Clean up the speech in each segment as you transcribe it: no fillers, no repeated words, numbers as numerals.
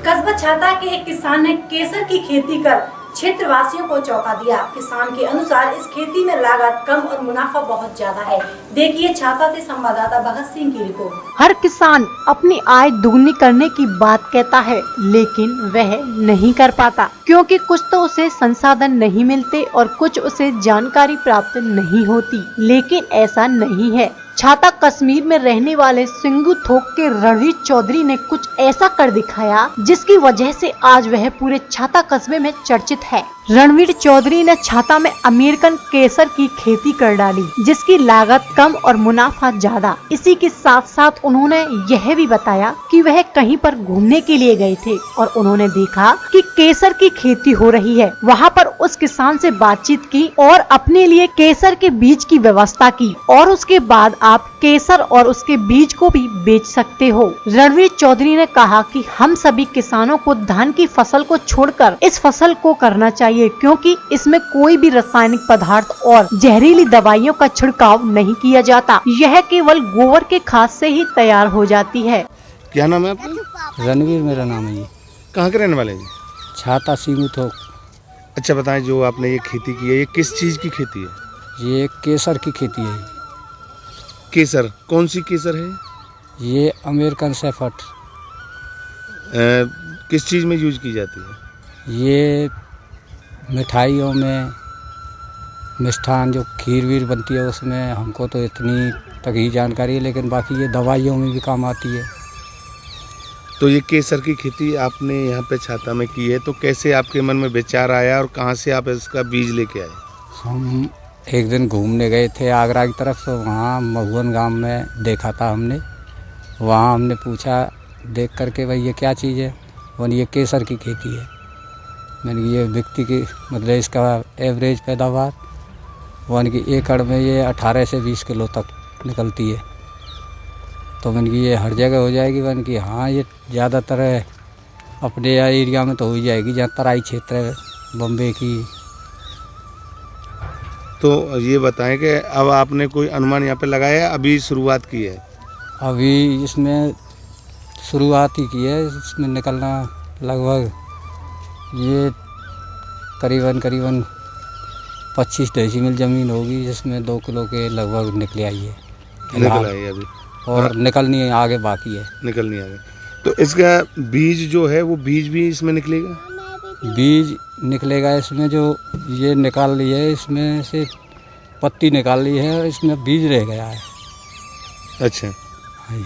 कस्बा छाता के एक किसान ने केसर की खेती कर क्षेत्रवासियों को चौंका दिया। किसान के अनुसार इस खेती में लागत कम और मुनाफा बहुत ज्यादा है। देखिए छाता से संवाददाता भगत सिंह की रिपोर्ट। हर किसान अपनी आय दुगनी करने की बात कहता है, लेकिन वह नहीं कर पाता क्योंकि कुछ तो उसे संसाधन नहीं मिलते और कुछ उसे जानकारी प्राप्त नहीं होती। लेकिन ऐसा नहीं है। छाता कश्मीर में रहने वाले सिंगुथोक के रणवीर चौधरी ने कुछ ऐसा कर दिखाया जिसकी वजह से आज वह पूरे छाता कस्बे में चर्चित है। रणवीर चौधरी ने छाता में अमेरिकन केसर की खेती कर डाली, जिसकी लागत कम और मुनाफा ज्यादा। इसी के साथ साथ उन्होंने यह भी बताया कि वह कहीं पर घूमने के लिए गए थे और उन्होंने देखा कि केसर की खेती हो रही है। वहां पर उस किसान से बातचीत की और अपने लिए केसर के बीज की व्यवस्था की और उसके बाद आप केसर और उसके बीज को भी बेच सकते हो। रणवीर चौधरी ने कहा कि हम सभी किसानों को धान की फसल को छोड़कर इस फसल को करना चाहिए, क्योंकि इसमें कोई भी रासायनिक पदार्थ और जहरीली दवाइयों का छिड़काव नहीं किया जाता। यह केवल गोबर के खाद से ही तैयार हो जाती है। क्या नाम है आपका? रणवीर मेरा नाम है जी। कहाँ के रहने वाले हैं? छाता सिंगुथोक। अच्छा बताएं, जो आपने ये खेती की है ये किस चीज़ की खेती है? ये केसर की खेती है। केसर कौन सी केसर है? ये अमेरिकन सेफर्ड। किस चीज़ में यूज की जाती है? ये मिठाइयों में, मिष्ठान जो खीर वीर बनती है उसमें, हमको तो इतनी तक ही जानकारी है, लेकिन बाकी ये दवाइयों में भी काम आती है। तो ये केसर की खेती आपने यहाँ पे छाता में की है, तो कैसे आपके मन में विचार आया और कहाँ से आप इसका बीज लेके आए? हम एक दिन घूमने गए थे आगरा की तरफ, तो वहाँ महुअन गांव में देखा था हमने। वहाँ हमने पूछा देख करके, भाई ये क्या चीज़ है? बोले ये केसर की खेती है। मैंने ये व्यक्ति की मतलब इसका एवरेज पैदावार वन की एकड़ में ये 18 से 20 किलो तक निकलती है। तो मैंने कि ये हर जगह हो जाएगी? मैंने कि हाँ, ये ज़्यादातर अपने एरिया में तो हो ही जाएगी, जहाँ तराई क्षेत्र है बम्बे की। तो ये बताएं कि अब आपने कोई अनुमान यहाँ पे लगाया, अभी शुरुआत की है? अभी इसमें शुरुआत ही की है। इसमें निकलना लगभग ये करीबन 25 डेसीमिल ज़मीन होगी, जिसमें 2 किलो के लगभग निकले आई है। निकल आई है अभी और निकलनी आगे बाकी है। निकलनी आगे। तो इसका बीज जो है वो बीज भी इसमें निकलेगा? बीज निकलेगा इसमें। जो ये निकाल ली है, इसमें से पत्ती निकाल ली है, इसमें बीज रह गया है। अच्छा, हाँ।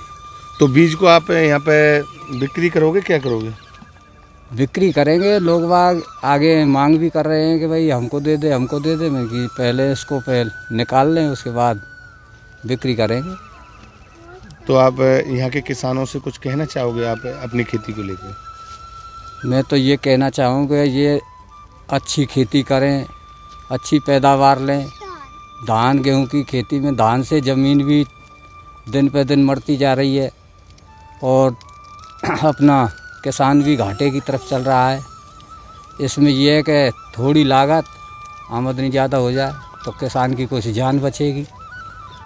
तो बीज को आप यहाँ पे बिक्री करोगे, क्या करोगे? बिक्री करेंगे। लोग बाग आगे मांग भी कर रहे हैं कि भाई हमको दे दे, हमको दे दे। मैं कि पहले इसको निकाल लें, उसके बाद बिक्री करेंगे। तो आप यहाँ के किसानों से कुछ कहना चाहोगे आप अपनी खेती को लेकर? मैं तो ये कहना चाहूँगा, ये अच्छी खेती करें, अच्छी पैदावार लें। धान गेहूँ की खेती में धान से ज़मीन भी दिन पे दिन मरती जा रही है और अपना किसान भी घाटे की तरफ चल रहा है। इसमें यह है कि थोड़ी लागत, आमदनी ज़्यादा हो जाए तो किसान की कुछ जान बचेगी।